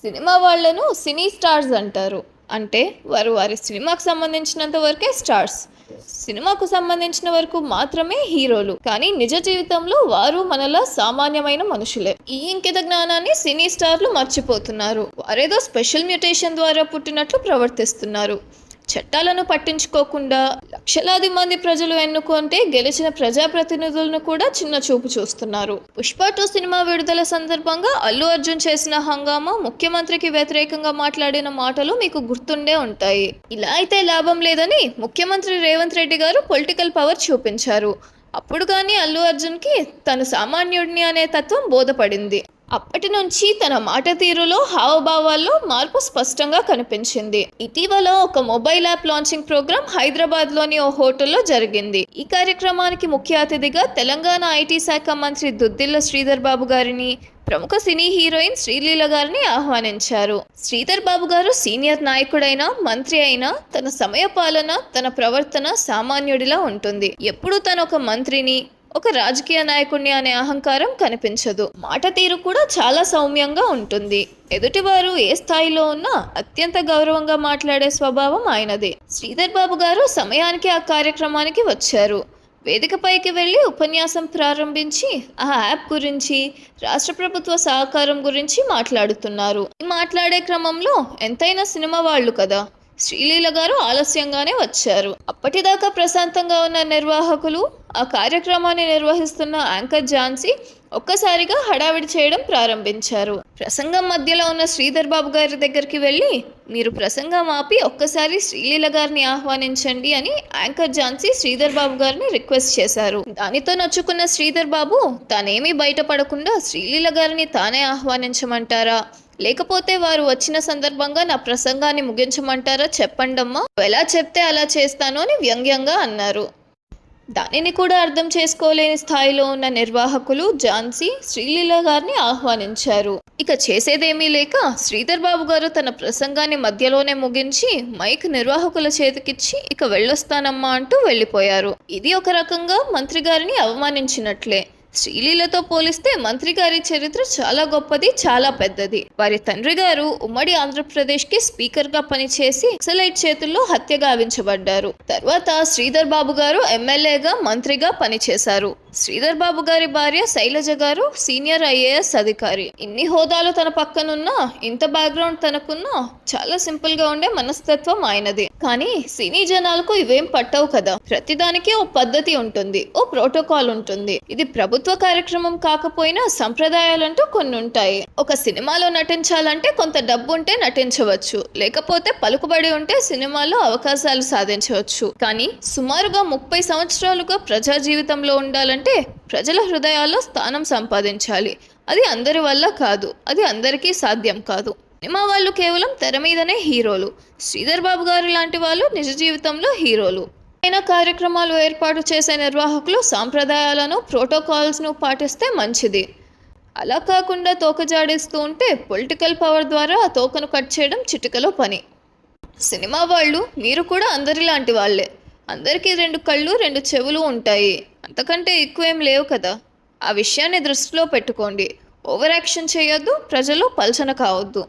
Cinema వాళ్ళను సినీ stars అంటారు. అంటే వారు వారి సినిమాకు సంబంధించినంత వరకే స్టార్స్. సినిమాకు సంబంధించిన వరకు మాత్రమే హీరోలు. కానీ నిజ జీవితంలో వారు మనలా సామాన్యమైన మనుషులే. ఈ ఇంకిత జ్ఞానాన్ని సినీ స్టార్లు మర్చిపోతున్నారు. వారేదో స్పెషల్ మ్యూటేషన్ ద్వారా పుట్టినట్లు ప్రవర్తిస్తున్నారు. చట్టాలను పట్టించుకోకుండా లక్షలాది మంది ప్రజలు ఎన్నుకుంటే గెలిచిన ప్రజాప్రతినిధులను కూడా చిన్న చూపు చూస్తున్నారు. పుష్ప 2 సినిమా విడుదల సందర్భంగా అల్లు అర్జున్ చేసిన హంగామా, ముఖ్యమంత్రికి వ్యతిరేకంగా మాట్లాడిన మాటలు మీకు గుర్తుండే ఉంటాయి. ఇలా అయితే లాభం లేదని ముఖ్యమంత్రి రేవంత్ రెడ్డి గారు పొలిటికల్ పవర్ చూపించారు. అప్పుడు కానీ అల్లు అర్జున్కి తను సామాన్యుడిని అనే తత్వం బోధపడింది. అప్పటి నుంచి తన మాట తీరులో, హావభావాల్లో మార్పు స్పష్టంగా కనిపించింది. ఇటీవల ఒక మొబైల్ యాప్ లాంచింగ్ ప్రోగ్రాం హైదరాబాద్లోని ఓ హోటల్లో జరిగింది. ఈ కార్యక్రమానికి ముఖ్య అతిథిగా తెలంగాణ ఐటీ శాఖ మంత్రి దుద్దిల్ల శ్రీధర్ బాబు గారిని, ప్రముఖ సినీ హీరోయిన్ శ్రీలీల గారిని ఆహ్వానించారు. శ్రీధర్ బాబు గారు సీనియర్ నాయకుడైనా, మంత్రి అయినా తన సమయ పాలన, తన ప్రవర్తన సామాన్యుడిలా ఉంటుంది. ఎప్పుడూ తను ఒక మంత్రిని, ఒక రాజకీయ నాయకుడిని అనే అహంకారం కనిపించదు. మాట తీరు కూడా చాలా సౌమ్యంగా ఉంటుంది. ఎదుటివారు ఏ స్థాయిలో ఉన్నా అత్యంత గౌరవంగా మాట్లాడే స్వభావం ఆయనదే. శ్రీధర్ బాబు గారు సమయానికి ఆ కార్యక్రమానికి వచ్చారు. వేదికపైకి వెళ్ళి ఉపన్యాసం ప్రారంభించి ఆ యాప్ గురించి, రాష్ట్ర ప్రభుత్వ సహకారం గురించి మాట్లాడుతున్నారు. ఈ మాట్లాడే క్రమంలో ఎంతైనా సినిమా వాళ్ళు కదా, శ్రీలీల గారు ఆలస్యంగానే వచ్చారు. అప్పటిదాకా ప్రశాంతంగా ఉన్న నిర్వాహకులు, ఆ కార్యక్రమాన్ని నిర్వహిస్తున్న యాంకర్ ఝాన్సీ ఒక్కసారిగా హడావిడి చేయడం ప్రారంభించారు. ప్రసంగం మధ్యలో ఉన్న శ్రీధర్ బాబు గారి దగ్గరికి వెళ్ళి, మీరు ప్రసంగం ఆపి ఒక్కసారి శ్రీలీల గారిని ఆహ్వానించండి అని యాంకర్ ఝాన్సీ శ్రీధర్ బాబు గారిని రిక్వెస్ట్ చేశారు. దానితో నొచ్చుకున్న శ్రీధర్ బాబు తానేమీ బయటపడకుండా శ్రీలీల గారిని తానే ఆహ్వానించమంటారా, లేకపోతే వారు వచ్చిన సందర్భంగా నా ప్రసంగాన్ని ముగించమంటారా చెప్పండమ్మా, ఎలా చెప్తే అలా చేస్తాను అని వ్యంగ్యంగా అన్నారు. దానిని కూడా అర్థం చేసుకోలేని స్థాయిలో ఉన్న నిర్వాహకులు ఝాన్సీ శ్రీలీల గారిని ఆహ్వానించారు. ఇక చేసేదేమీ లేక శ్రీధర్ బాబు గారు తన ప్రసంగాన్ని మధ్యలోనే ముగించి మైక్ నిర్వాహకుల చేతికిచ్చి ఇక వెళ్ళొస్తానమ్మా అంటూ వెళ్ళిపోయారు. ఇది ఒక రకంగా మంత్రి గారిని అవమానించినట్లే. శ్రీలీలతో పోలిస్తే మంత్రి గారి చరిత్ర చాలా గొప్పది, చాలా పెద్దది. వారి తండ్రి గారు ఉమ్మడి ఆంధ్రప్రదేశ్కి స్పీకర్గా పనిచేసి నక్సలైట్ చేతుల్లో హత్య గావించబడ్డారు. తర్వాత శ్రీధర్ బాబు గారు ఎమ్మెల్యేగా, మంత్రిగా పనిచేశారు. శ్రీధర్ బాబు గారి భార్య శైలజ గారు సీనియర్ ఐఏఎస్ అధికారి. ఇన్ని హోదాలు తన పక్కనున్నా, ఇంత బ్యాక్గ్రౌండ్ తనకున్నా చాలా సింపుల్ గా ఉండే మనస్తత్వం ఆయనది. కానీ సినీ జనాలకు ఇవేం పట్టవు కదా. ప్రతిదానికి ఓ పద్ధతి ఉంటుంది, ఓ ప్రోటోకాల్ ఉంటుంది. ఇది ప్రభుత్వ కార్యక్రమం కాకపోయినా సంప్రదాయాలంటూ కొన్ని ఉంటాయి. ఒక సినిమాలో నటించాలంటే కొంత డబ్బు ఉంటే నటించవచ్చు, లేకపోతే పలుకుబడి ఉంటే సినిమాలో అవకాశాలు సాధించవచ్చు. కానీ సుమారుగా 30 సంవత్సరాలుగా ప్రజా జీవితంలో ఉండాలంటే ప్రజల హృదయాల్లో స్థానం సంపాదించాలి. అది అందరి వల్ల కాదు, అది అందరికీ సాధ్యం కాదు. సినిమా వాళ్ళు కేవలం తెర మీదనే హీరోలు. శ్రీధర్ బాబు గారు లాంటి వాళ్ళు నిజ జీవితంలో హీరోలు. అయినా కార్యక్రమాలు ఏర్పాటు చేసే నిర్వాహకులు సాంప్రదాయాలను, ప్రోటోకాల్స్ను పాటిస్తే మంచిది. అలా కాకుండా తోకజాడిస్తూ ఉంటే పొలిటికల్ పవర్ ద్వారా ఆ తోకను కట్ చేయడం చిటికలో పని. సినిమా వాళ్ళు మీరు కూడా అందరిలాంటి వాళ్ళే. అందరికీ 2 కళ్ళు 2 చెవులు ఉంటాయి, అంతకంటే ఎక్కువేం లేవు కదా. ఆ విషయాన్ని దృష్టిలో పెట్టుకోండి. ఓవర్ యాక్షన్ చేయొద్దు, ప్రజలు పల్చన కావద్దు.